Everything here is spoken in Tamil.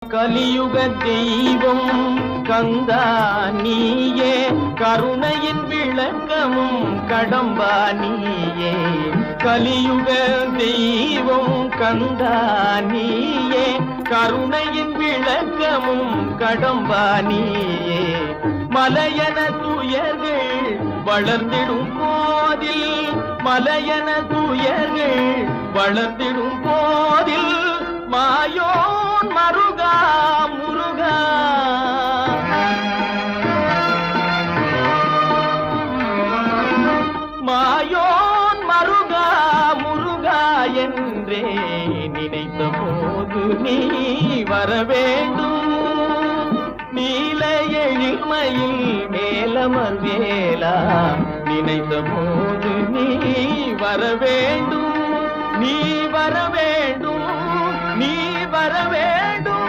கலியுக தெய்வம் கந்தா நீயே, கருணையின் விளக்கமும் கடம்பா நீயே. கலியுக தெய்வம் கந்தா நீயே, கருணையின் விளக்கமும் கடம்பா நீயே. மலையன துயர்கள் வளர்ந்திடும் போதில், மலையன துயர்கள் வளர்ந்திடும் போதில், மாயோன் மருகா முருகா, மாயோன் மருகா முருகா என்றே நினைத்த போது நீ வர வேண்டும். நீல எழில்மையில் மேலமர் வேலா, நினைத்த போது நீ வர வேண்டும். நீ வர வேண்டும், நீ வர வேண்டும்.